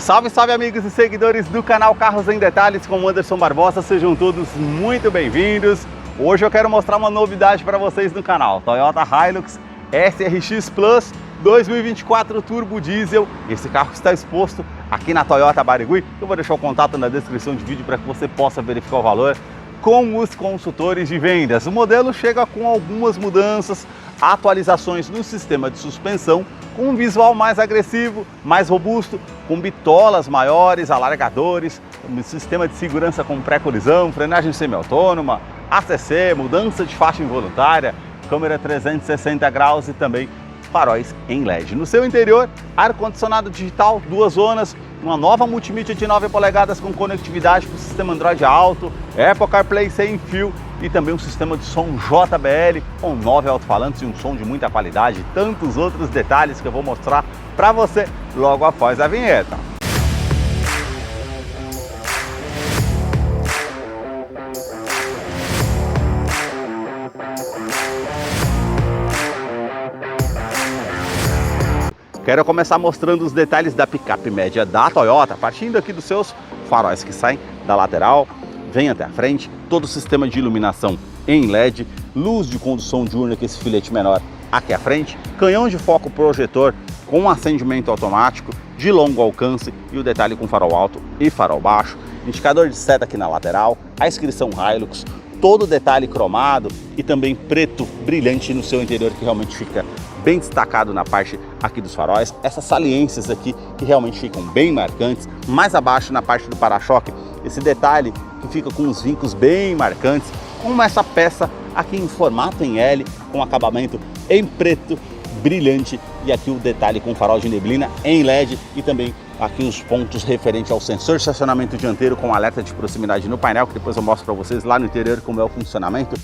Salve, salve amigos e seguidores do canal Carros em Detalhes com o Anderson Barbosa, sejam todos muito bem-vindos. Hoje eu quero mostrar uma novidade para vocês no canal, Toyota Hilux SRX Plus 2024 Turbo Diesel. Esse carro está exposto aqui na Toyota Barigui. Eu vou deixar o contato na descrição de vídeo para que você possa verificar o valor com os consultores de vendas. O modelo chega com algumas mudanças, atualizações no sistema de suspensão, com um visual mais agressivo, mais robusto, com bitolas maiores, alargadores, um sistema de segurança com pré-colisão, frenagem semi-autônoma, ACC, mudança de faixa involuntária, câmera 360 graus e também faróis em LED. No seu interior, ar-condicionado digital, 2 zonas, uma nova multimídia de 9 polegadas com conectividade com o sistema Android Auto, Apple CarPlay sem fio e também um sistema de som JBL com 9 alto-falantes e um som de muita qualidade e tantos outros detalhes que eu vou mostrar para você logo após a vinheta. Quero começar mostrando os detalhes da picape média da Toyota, partindo aqui dos seus faróis que saem da lateral, vem até a frente, todo o sistema de iluminação em LED, luz de condução diurna com esse filete menor aqui à frente, canhão de foco projetor com acendimento automático de longo alcance e o detalhe com farol alto e farol baixo, indicador de seta aqui na lateral, a inscrição Hilux, todo o detalhe cromado e também preto brilhante no seu interior que realmente fica bem destacado na parte aqui dos faróis, essas saliências aqui que realmente ficam bem marcantes, mais abaixo na parte do para-choque, esse detalhe que fica com os vincos bem marcantes, com essa peça aqui em formato em L, com acabamento em preto brilhante e aqui o detalhe com farol de neblina em LED e também aqui os pontos referentes ao sensor de estacionamento dianteiro com alerta de proximidade no painel, que depois eu mostro para vocês lá no interior como é o funcionamento.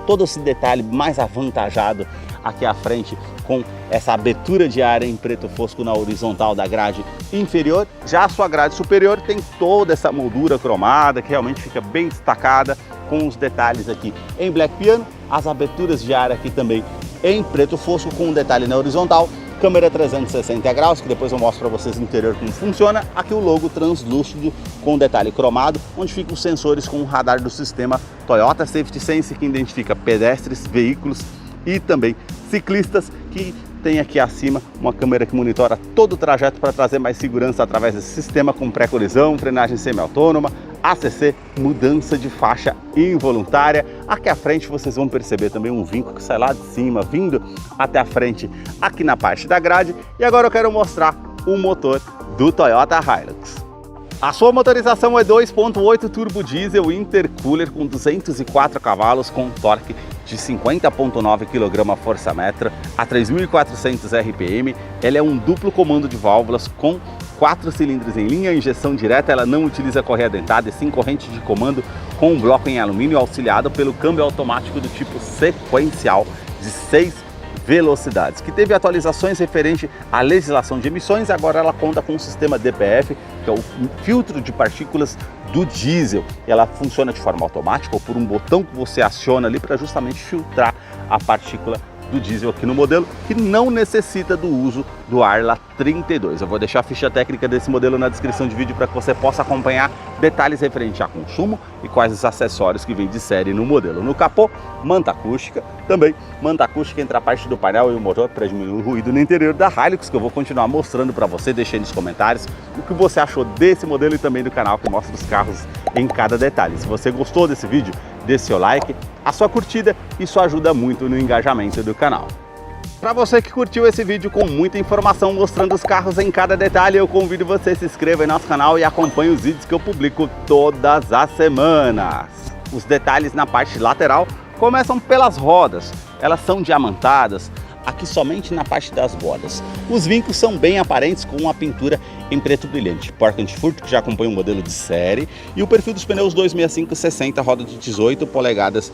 Todo esse detalhe mais avantajado aqui à frente com essa abertura de ar em preto fosco na horizontal da grade inferior. Já a sua grade superior tem toda essa moldura cromada que realmente fica bem destacada com os detalhes aqui em black piano, as aberturas de ar aqui também em preto fosco com um detalhe na horizontal, câmera 360 graus, que depois eu mostro para vocês no interior como funciona. Aqui o logo translúcido com detalhe cromado, onde ficam os sensores com o radar do sistema Toyota Safety Sense, que identifica pedestres, veículos e também ciclistas, que tem aqui acima uma câmera que monitora todo o trajeto para trazer mais segurança através desse sistema com pré-colisão, frenagem semi-autônoma, ACC, mudança de faixa involuntária. Aqui à frente vocês vão perceber também um vinco que sai lá de cima, vindo até a frente aqui na parte da grade. E agora eu quero mostrar o motor do Toyota Hilux. A sua motorização é 2.8 turbo diesel intercooler com 204 cavalos com torque de 50.9 kgfm a 3.400 RPM. Ela é um duplo comando de válvulas com 4 cilindros em linha, injeção direta. Ela não utiliza correia dentada e sim corrente de comando com um bloco em alumínio auxiliado pelo câmbio automático do tipo sequencial de 6 velocidades, que teve atualizações referente à legislação de emissões. Agora ela conta com um sistema DPF, que é o filtro de partículas do diesel. Ela funciona de forma automática ou por um botão que você aciona ali para justamente filtrar a partícula do diesel aqui no modelo, que não necessita do uso do Arla 32. Eu vou deixar a ficha técnica desse modelo na descrição de vídeo para que você possa acompanhar detalhes referentes a consumo e quais os acessórios que vem de série no modelo. No capô, manta acústica, também manta acústica entre a parte do painel e o motor para diminuir o ruído no interior da Hilux, que eu vou continuar mostrando para você. Deixe aí nos comentários o que você achou desse modelo e também do canal que mostra os carros em cada detalhe. Se você gostou desse vídeo, dê seu like, a sua curtida, isso ajuda muito no engajamento do canal. Para você que curtiu esse vídeo com muita informação mostrando os carros em cada detalhe, eu convido você a se inscrever em nosso canal e acompanhe os vídeos que eu publico todas as semanas. Os detalhes na parte lateral começam pelas rodas, elas são diamantadas aqui somente na parte das bordas. Os vincos são bem aparentes com uma pintura em preto brilhante, porta antifurto que já acompanha um modelo de série e o perfil dos pneus 265/60, roda de 18 polegadas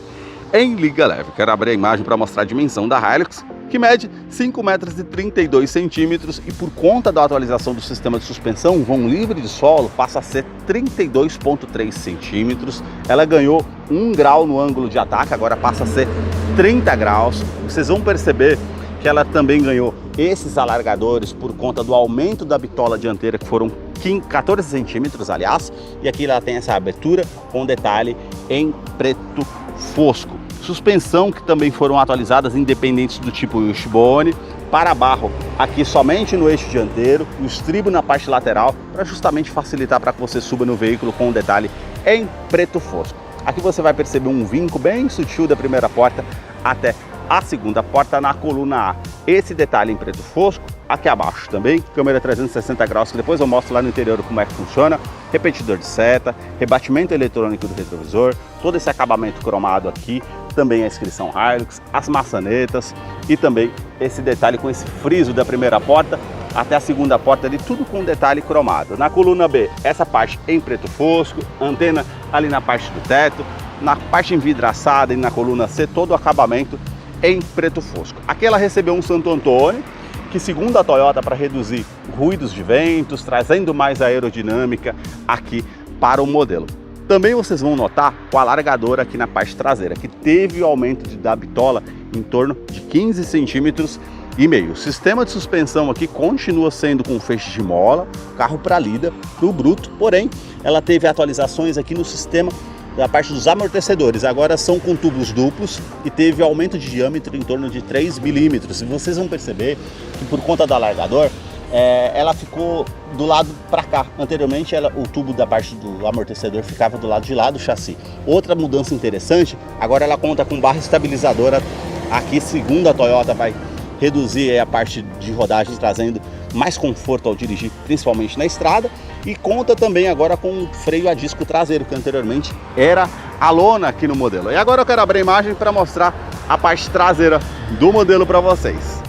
em liga leve. Quero abrir a imagem para mostrar a dimensão da Hilux, que mede 5,32 m e por conta da atualização do sistema de suspensão, o vão livre de solo passa a ser 32,3 cm. Ela ganhou 1 grau no ângulo de ataque, agora passa a ser 30 graus. Vocês vão perceber que ela também ganhou esses alargadores por conta do aumento da bitola dianteira, que foram 14 centímetros, aliás, e aqui ela tem essa abertura com detalhe em preto fosco. Suspensão que também foram atualizadas independentes do tipo Wishbone, para barro aqui somente no eixo dianteiro, o estribo na parte lateral, para justamente facilitar para que você suba no veículo com um detalhe em preto fosco. Aqui você vai perceber um vinco bem sutil da primeira porta até a segunda porta na coluna A. Esse detalhe em preto fosco, aqui abaixo também, câmera 360 graus, que depois eu mostro lá no interior como é que funciona, repetidor de seta, rebatimento eletrônico do retrovisor, todo esse acabamento cromado aqui, também a inscrição Hilux, as maçanetas e também esse detalhe com esse friso da primeira porta até a segunda porta ali, tudo com detalhe cromado. Na coluna B, essa parte em preto fosco, antena ali na parte do teto, na parte envidraçada e na coluna C, todo o acabamento em preto fosco. Aqui ela recebeu um Santo Antônio, que segundo a Toyota, para reduzir ruídos de ventos, trazendo mais aerodinâmica aqui para o modelo. Também vocês vão notar o alargador aqui na parte traseira, que teve o aumento da bitola em torno de 15 centímetros e meio. O sistema de suspensão aqui continua sendo com feixe de mola, carro para lida, para o bruto, porém ela teve atualizações aqui no sistema da parte dos amortecedores. Agora são com tubos duplos e teve aumento de diâmetro em torno de 3 milímetros. E vocês vão perceber que por conta do alargador, ela ficou do lado para cá. Anteriormente o tubo da parte do amortecedor ficava do lado de lá do chassi. Outra mudança interessante, agora ela conta com barra estabilizadora. Aqui, segundo a Toyota, vai reduzir a parte de rodagem, trazendo mais conforto ao dirigir, principalmente na estrada. E conta também agora com um freio a disco traseiro, que anteriormente era a lona aqui no modelo. E agora eu quero abrir a imagem para mostrar a parte traseira do modelo para vocês.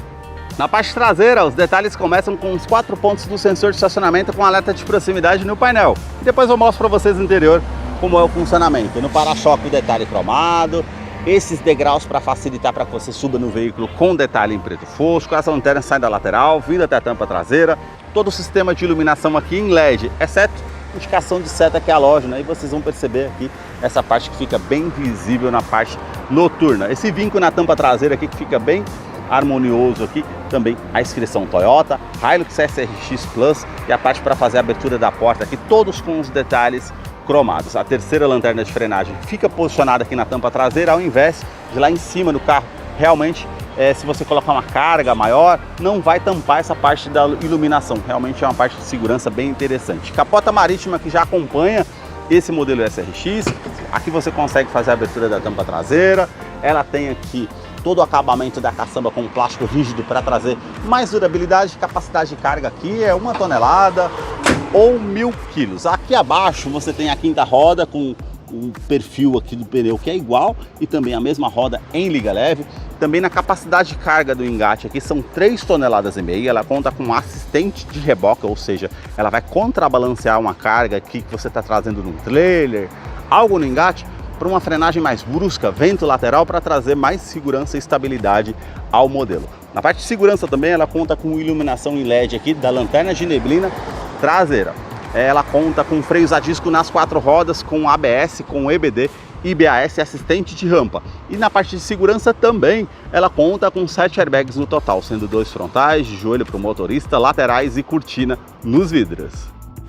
Na parte traseira, os detalhes começam com os 4 pontos do sensor de estacionamento com alerta de proximidade no painel. E depois eu mostro para vocês no interior como é o funcionamento. No para-choque, o detalhe cromado, esses degraus para facilitar para que você suba no veículo com detalhe em preto fosco, as lanternas saem da lateral, vindo até a tampa traseira, todo o sistema de iluminação aqui em LED, exceto indicação de seta que é halógena, e vocês vão perceber aqui essa parte que fica bem visível na parte noturna. Esse vinco na tampa traseira aqui que fica bem harmonioso aqui, também a inscrição Toyota, Hilux SRX Plus e a parte para fazer a abertura da porta aqui, todos com os detalhes cromados. A terceira lanterna de frenagem fica posicionada aqui na tampa traseira, ao invés de lá em cima do carro. Realmente, se você colocar uma carga maior, não vai tampar essa parte da iluminação. Realmente é uma parte de segurança bem interessante. Capota marítima que já acompanha esse modelo SRX. Aqui você consegue fazer a abertura da tampa traseira. Ela tem aqui todo o acabamento da caçamba com plástico rígido para trazer mais durabilidade. Capacidade de carga aqui é 1 tonelada ou 1000 quilos. Aqui abaixo você tem a quinta roda com o perfil aqui do pneu que é igual e também a mesma roda em liga leve. Também na capacidade de carga do engate aqui são 3,5 toneladas. Ela conta com um assistente de reboque, ou seja, ela vai contrabalancear uma carga aqui que você está trazendo num trailer, algo no engate, para uma frenagem mais brusca, vento lateral, para trazer mais segurança e estabilidade ao modelo. Na parte de segurança também ela conta com iluminação em LED aqui da lanterna de neblina traseira. Ela conta com freios a disco nas 4 rodas, com ABS, com EBD, IBAS e assistente de rampa. E na parte de segurança também ela conta com 7 airbags no total, sendo 2 frontais, de joelho para o motorista, laterais e cortina nos vidros.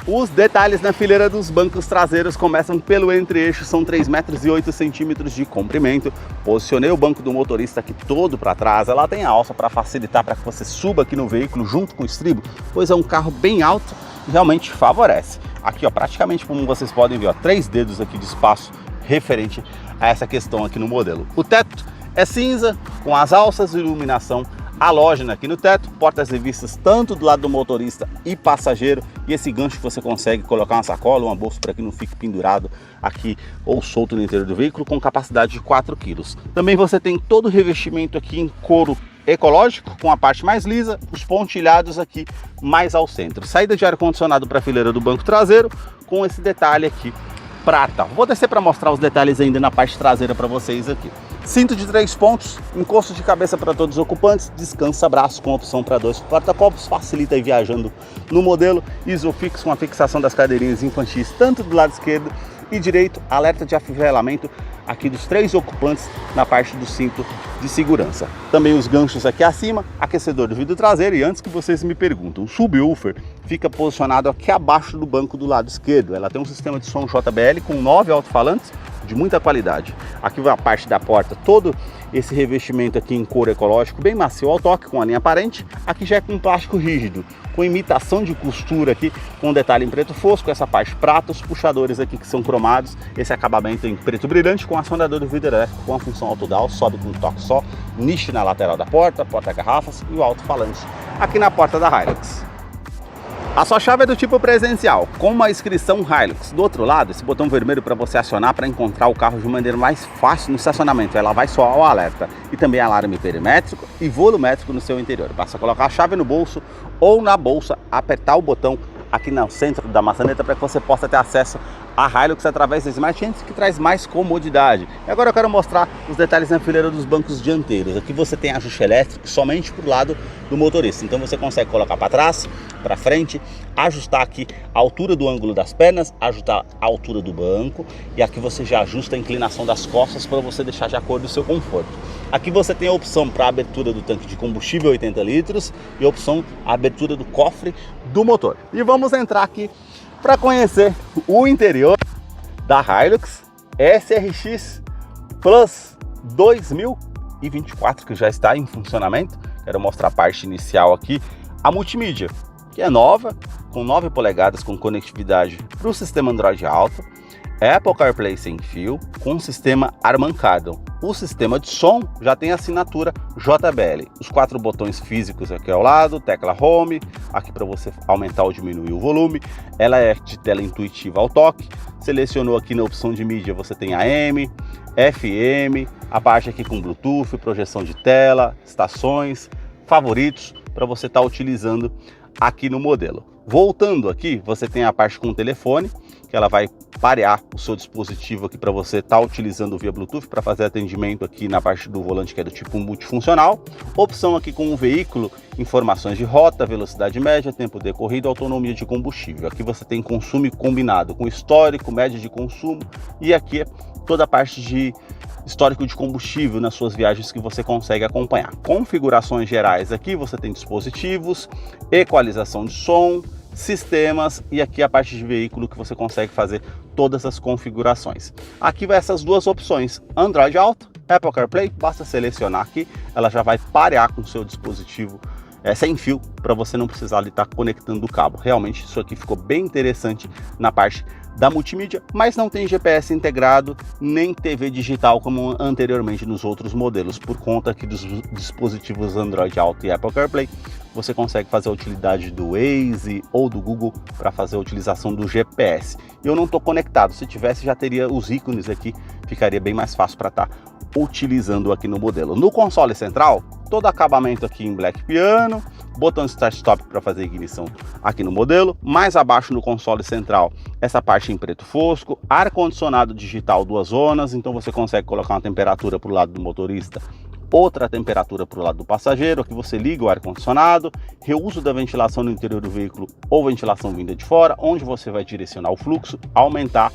Os detalhes na fileira dos bancos traseiros começam pelo entre-eixo, são 3,8 metros de comprimento. Posicionei o banco do motorista aqui todo para trás, ela tem a alça para facilitar para que você suba aqui no veículo junto com o estribo, pois é um carro bem alto e realmente favorece. Aqui, ó, praticamente como vocês podem ver, ó, 3 dedos aqui de espaço referente a essa questão aqui no modelo. O teto é cinza, com as alças de iluminação halógena aqui no teto, portas revistas tanto do lado do motorista e passageiro, e esse gancho que você consegue colocar uma sacola, uma bolsa para que não fique pendurado aqui ou solto no interior do veículo, com capacidade de 4 kg. Também você tem todo o revestimento aqui em couro ecológico, com a parte mais lisa, os pontilhados aqui mais ao centro. Saída de ar-condicionado para a fileira do banco traseiro, com esse detalhe aqui prata. Vou descer para mostrar os detalhes ainda na parte traseira para vocês aqui. Cinto de 3 pontos, encosto de cabeça para todos os ocupantes, descansa-braço com opção para 2 porta-copos, facilita ir viajando no modelo. Isofix com a fixação das cadeirinhas infantis tanto do lado esquerdo e direito, alerta de afivelamento aqui dos 3 ocupantes na parte do cinto de segurança. Também os ganchos aqui acima, aquecedor do vidro traseiro. E antes que vocês me perguntem, o subwoofer fica posicionado aqui abaixo do banco do lado esquerdo. Ela tem um sistema de som JBL com 9 alto-falantes de muita qualidade. Aqui vai a parte da porta, todo esse revestimento aqui em couro ecológico, bem macio ao toque, com a linha aparente. Aqui já é com plástico rígido, com imitação de costura aqui, com detalhe em preto fosco, essa parte prata, os puxadores aqui que são cromados, esse acabamento em preto brilhante, com acionador do vidro elétrico, com a função autodial, sobe com um toque só, niche na lateral da porta, porta-garrafas e o alto-falante aqui na porta da Hilux. A sua chave é do tipo presencial, com uma inscrição Hilux. Do outro lado, esse botão vermelho para você acionar para encontrar o carro de maneira mais fácil no estacionamento. Ela vai soar o alerta. E também alarme perimétrico e volumétrico no seu interior. Basta colocar a chave no bolso ou na bolsa, apertar o botão aqui no centro da maçaneta para que você possa ter acesso à Hilux através da Smart Entry, que traz mais comodidade. E agora eu quero mostrar os detalhes na fileira dos bancos dianteiros. Aqui você tem ajuste elétrico somente para o lado do motorista, então você consegue colocar para trás, para frente, ajustar aqui a altura do ângulo das pernas, ajustar a altura do banco, e aqui você já ajusta a inclinação das costas para você deixar de acordo com o seu conforto. Aqui você tem a opção para a abertura do tanque de combustível 80 litros e a opção a abertura do cofre do motor. E vamos entrar aqui para conhecer o interior da Hilux SRX Plus 2024, que já está em funcionamento. Quero mostrar a parte inicial aqui, a multimídia, que é nova, com 9 polegadas com conectividade para o sistema Android Auto, Apple CarPlay sem fio, com o sistema Harman Kardon. O sistema de som já tem assinatura JBL. Os 4 botões físicos aqui ao lado, tecla Home, aqui para você aumentar ou diminuir o volume. Ela é de tela intuitiva ao toque. Selecionou aqui na opção de mídia, você tem AM, FM, a parte aqui com Bluetooth, projeção de tela, estações, favoritos, para você estar utilizando aqui no modelo. Voltando aqui, você tem a parte com o telefone, que ela vai parear o seu dispositivo aqui para você estar utilizando via Bluetooth para fazer atendimento aqui na parte do volante, que é do tipo multifuncional. Opção aqui com o veículo, informações de rota, velocidade média, tempo decorrido, autonomia de combustível. Aqui você tem consumo combinado com histórico, média de consumo, e aqui é toda a parte de histórico de combustível nas suas viagens que você consegue acompanhar. Configurações gerais aqui você tem dispositivos, equalização de som, sistemas, e aqui a parte de veículo que você consegue fazer todas as configurações. Aqui vai essas duas opções, Android Auto, Apple CarPlay. Basta selecionar aqui, ela já vai parear com o seu dispositivo sem fio, para você não precisar estar conectando o cabo. Realmente isso aqui ficou bem interessante na parte da multimídia, mas não tem GPS integrado nem TV digital como anteriormente nos outros modelos. Por conta aqui dos dispositivos Android Auto e Apple CarPlay, você consegue fazer a utilidade do Waze ou do Google para fazer a utilização do GPS. Eu não estou conectado, se tivesse já teria os ícones aqui, ficaria bem mais fácil para estar utilizando aqui no modelo. No console central, todo acabamento aqui em black piano, botão start stop para fazer ignição aqui no modelo. Mais abaixo no console central, essa parte em preto fosco, ar condicionado digital 2 zonas, então você consegue colocar uma temperatura para o lado do motorista, outra temperatura para o lado do passageiro. Aqui você liga o ar condicionado, reuso da ventilação no interior do veículo ou ventilação vinda de fora, onde você vai direcionar o fluxo, aumentar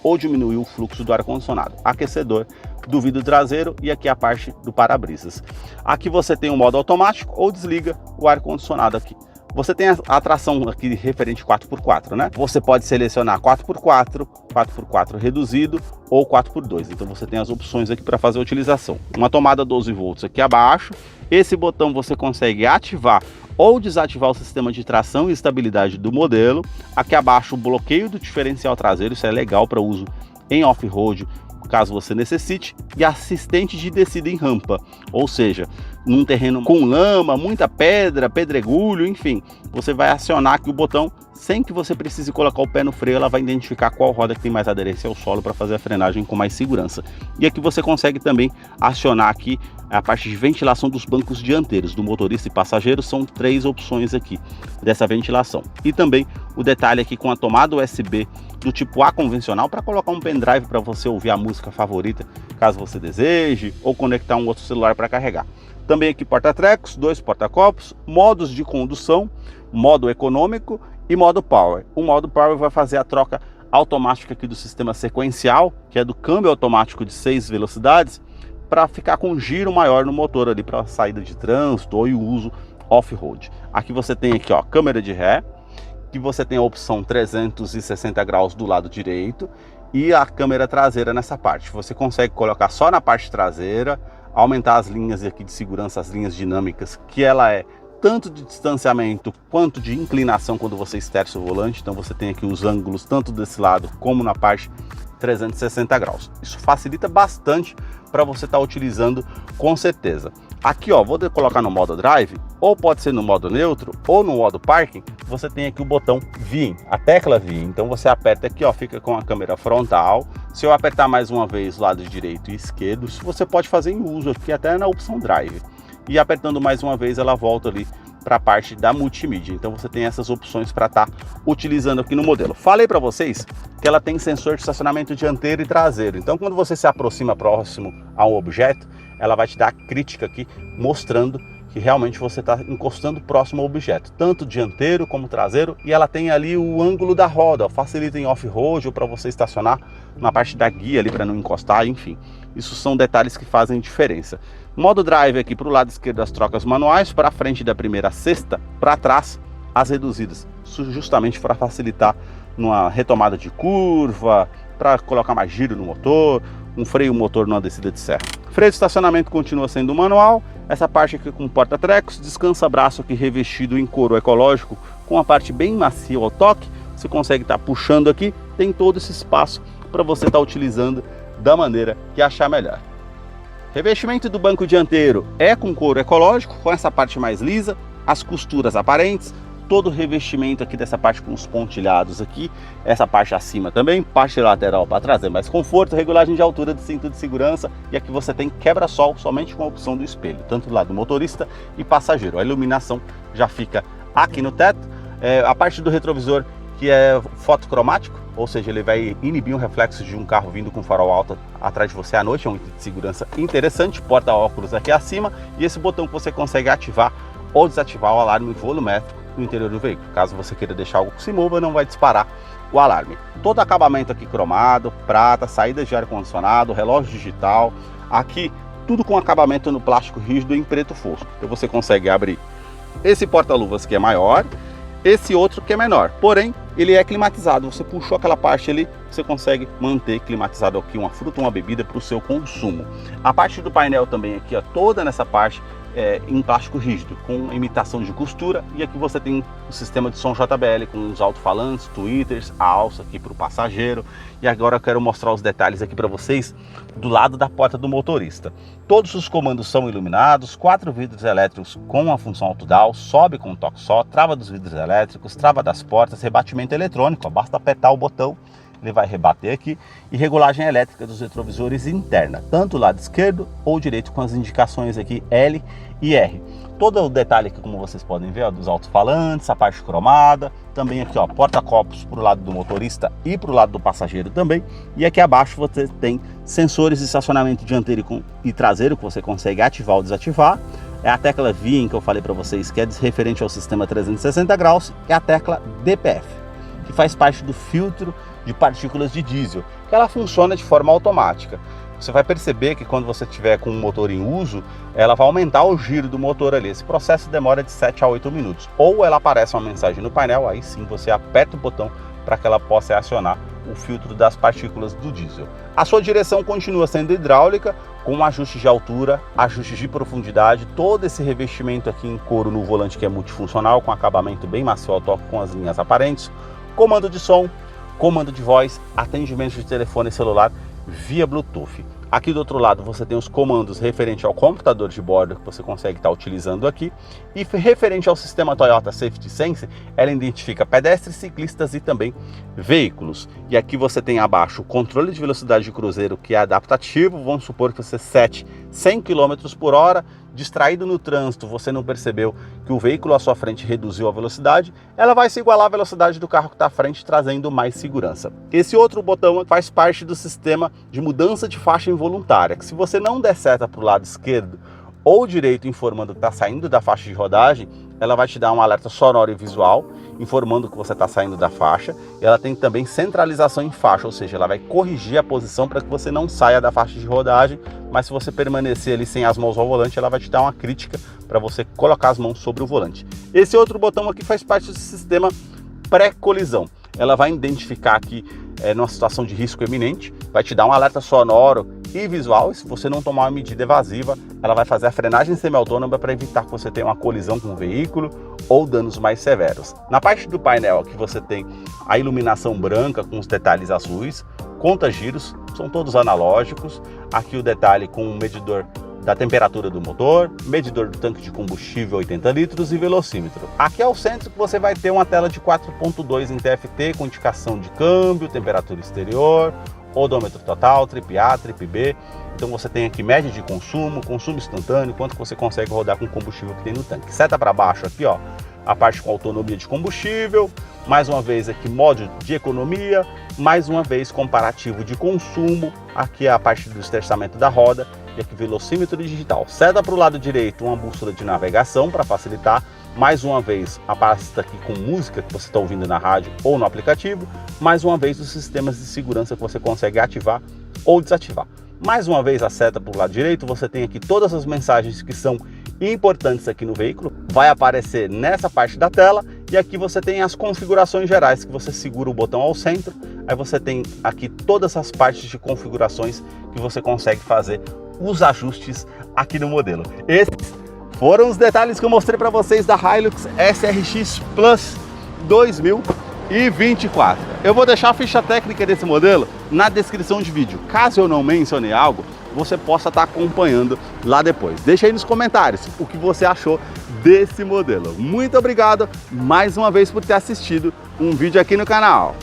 ou diminuir o fluxo do ar condicionado, aquecedor do vidro traseiro e aqui a parte do para-brisas. Aqui você tem o modo automático ou desliga o ar condicionado aqui. Você tem a tração aqui referente 4x4, né? Você pode selecionar 4x4, 4x4 reduzido ou 4x2. Então você tem as opções aqui para fazer a utilização. Uma tomada 12 volts aqui abaixo. Esse botão você consegue ativar ou desativar o sistema de tração e estabilidade do modelo. Aqui abaixo o bloqueio do diferencial traseiro, isso é legal para uso em off-road, caso você necessite, e assistente de descida em rampa, ou seja, num terreno com lama, muita pedra, pedregulho, enfim, você vai acionar aqui o botão sem que você precise colocar o pé no freio. Ela vai identificar qual roda que tem mais aderência ao solo para fazer a frenagem com mais segurança. E aqui você consegue também acionar aqui a parte de ventilação dos bancos dianteiros, do motorista e passageiro. São 3 opções aqui dessa ventilação. E também o detalhe aqui com a tomada USB do tipo A convencional para colocar um pendrive para você ouvir a música favorita, caso você deseje, ou conectar um outro celular para carregar. Também aqui porta-trecos, 2 porta-copos, modos de condução, modo econômico e modo Power. O modo Power vai fazer a troca automática aqui do sistema sequencial, que é do câmbio automático de 6 velocidades, para ficar com um giro maior no motor ali para saída de trânsito ou uso off-road. Aqui você tem aqui, ó, câmera de ré, que você tem a opção 360 graus do lado direito e a câmera traseira nessa parte. Você consegue colocar só na parte traseira, aumentar as linhas aqui de segurança, as linhas dinâmicas, que ela é tanto de distanciamento quanto de inclinação quando você esterça o volante. Então você tem aqui os ângulos tanto desse lado como na parte 360 graus. Isso facilita bastante para você estar utilizando com certeza. Aqui, ó, vou colocar no modo drive, ou pode ser no modo neutro, ou no modo parking. Você tem aqui o botão VIN, a tecla VIN. Então você aperta aqui, ó, fica com a câmera frontal. Se eu apertar mais uma vez o lado direito e esquerdo, você pode fazer em uso aqui até na opção drive. E apertando mais uma vez, ela volta ali para a parte da multimídia. Então você tem essas opções para estar utilizando aqui no modelo. Falei para vocês que ela tem sensor de estacionamento dianteiro e traseiro. Então quando você se aproxima próximo a um objeto, ela vai te dar a crítica aqui, mostrando que realmente você está encostando próximo ao objeto, tanto dianteiro como traseiro, e ela tem ali o ângulo da roda, ó, facilita em off-road ou para você estacionar na parte da guia ali para não encostar, enfim. Isso são detalhes que fazem diferença. Modo drive aqui para o lado esquerdo as trocas manuais, para frente da primeira a sexta, para trás as reduzidas, justamente para facilitar numa retomada de curva, para colocar mais giro no motor, um freio motor numa descida de serra. Freio de estacionamento continua sendo manual. Essa parte aqui com porta-trecos, descansa-braço aqui revestido em couro ecológico, com a parte bem macia ao toque. Você consegue estar puxando aqui, tem todo esse espaço para você estar utilizando da maneira que achar melhor. Revestimento do banco dianteiro é com couro ecológico, com essa parte mais lisa, as costuras aparentes, todo o revestimento aqui dessa parte com os pontilhados aqui, essa parte acima também, parte lateral para trazer mais conforto, regulagem de altura de cinto de segurança, e aqui você tem quebra-sol somente com a opção do espelho, tanto do lado do motorista e passageiro. A iluminação já fica aqui no teto, a parte do retrovisor que é fotocromático, ou seja, ele vai inibir um reflexo de um carro vindo com farol alto atrás de você à noite, é um item de segurança interessante, porta-óculos aqui acima, e esse botão que você consegue ativar ou desativar o alarme volumétrico no interior do veículo. Caso você queira deixar algo que se mova, não vai disparar o alarme. Todo acabamento aqui cromado, prata, saídas de ar-condicionado, relógio digital, aqui tudo com acabamento no plástico rígido em preto fosco. Então você consegue abrir esse porta-luvas que é maior, esse outro que é menor, porém ele é climatizado. Você puxou aquela parte ali, você consegue manter climatizado aqui uma fruta, uma bebida para o seu consumo. A parte do painel também aqui, ó, toda nessa parte em plástico rígido, com imitação de costura, e aqui você tem o sistema de som JBL com os alto-falantes, tweeters, a alça aqui para o passageiro. E agora eu quero mostrar os detalhes aqui para vocês do lado da porta do motorista. Todos os comandos são iluminados, 4 vidros elétricos com a função auto-down, sobe com um toque só, trava dos vidros elétricos, trava das portas, rebatimento eletrônico, ó, basta apertar o botão, ele vai rebater aqui, e regulagem elétrica dos retrovisores interna, tanto o lado esquerdo ou direito, com as indicações aqui L e R. Todo o detalhe aqui, como vocês podem ver, ó, dos alto-falantes, a parte cromada, também aqui, ó, porta-copos para o lado do motorista e para o lado do passageiro também. E aqui abaixo você tem sensores de estacionamento dianteiro e traseiro que você consegue ativar ou desativar. É a tecla VIN que eu falei para vocês, que é referente ao sistema 360 graus, e a tecla DPF, que faz parte do filtro de partículas de diesel, que ela funciona de forma automática. Você vai perceber que quando você estiver com o motor em uso, ela vai aumentar o giro do motor ali. Esse processo demora de 7 a 8 minutos. Ou ela aparece uma mensagem no painel, aí sim você aperta o botão para que ela possa acionar o filtro das partículas do diesel. A sua direção continua sendo hidráulica, com ajuste de altura, ajuste de profundidade, todo esse revestimento aqui em couro no volante que é multifuncional, com acabamento bem macio ao toque com as linhas aparentes, comando de som, comando de voz, atendimento de telefone celular via Bluetooth. Aqui do outro lado você tem os comandos referente ao computador de bordo que você consegue estar utilizando aqui, e referente ao sistema Toyota Safety Sense, ela identifica pedestres, ciclistas e também veículos. E aqui você tem abaixo o controle de velocidade de cruzeiro, que é adaptativo. Vamos supor que você sete 100 km por hora, distraído no trânsito, você não percebeu que o veículo à sua frente reduziu a velocidade, ela vai se igualar à velocidade do carro que está à frente, trazendo mais segurança. Esse outro botão faz parte do sistema de mudança de faixa involuntária, que se você não der seta para o lado esquerdo ou direito informando que está saindo da faixa de rodagem, ela vai te dar um alerta sonoro e visual, informando que você está saindo da faixa. E ela tem também centralização em faixa, ou seja, ela vai corrigir a posição para que você não saia da faixa de rodagem, mas se você permanecer ali sem as mãos ao volante, ela vai te dar uma crítica para você colocar as mãos sobre o volante. Esse outro botão aqui faz parte do sistema pré-colisão. Ela vai identificar aqui numa situação de risco iminente, vai te dar um alerta sonoro e visual, e se você não tomar uma medida evasiva, ela vai fazer a frenagem semi-autônoma para evitar que você tenha uma colisão com o veículo ou danos mais severos. Na parte do painel aqui você tem a iluminação branca com os detalhes azuis, conta-giros, são todos analógicos, aqui o detalhe com o medidor da temperatura do motor, medidor do tanque de combustível 80 litros e velocímetro. Aqui ao centro você vai ter uma tela de 4.2 em TFT com indicação de câmbio, temperatura exterior, odômetro total, trip A, trip B. Então você tem aqui média de consumo, consumo instantâneo, quanto você consegue rodar com o combustível que tem no tanque. Seta para baixo aqui, ó, a parte com autonomia de combustível, mais uma vez aqui modo de economia, mais uma vez comparativo de consumo, aqui é a parte do esterçamento da roda e aqui velocímetro digital. Seta para o lado direito uma bússola de navegação para facilitar, mais uma vez a pasta aqui com música que você está ouvindo na rádio ou no aplicativo, mais uma vez os sistemas de segurança que você consegue ativar ou desativar. Mais uma vez a seta para o lado direito, você tem aqui todas as mensagens que são importantes aqui no veículo, vai aparecer nessa parte da tela, e aqui você tem as configurações gerais, que você segura o botão ao centro, aí você tem aqui todas as partes de configurações que você consegue fazer os ajustes aqui no modelo. Esses foram os detalhes que eu mostrei para vocês da Hilux SRX Plus 2024. Eu vou deixar a ficha técnica desse modelo na descrição de vídeo. Caso eu não mencione algo, você possa estar acompanhando lá depois. Deixa aí nos comentários o que você achou desse modelo. Muito obrigado mais uma vez por ter assistido um vídeo aqui no canal.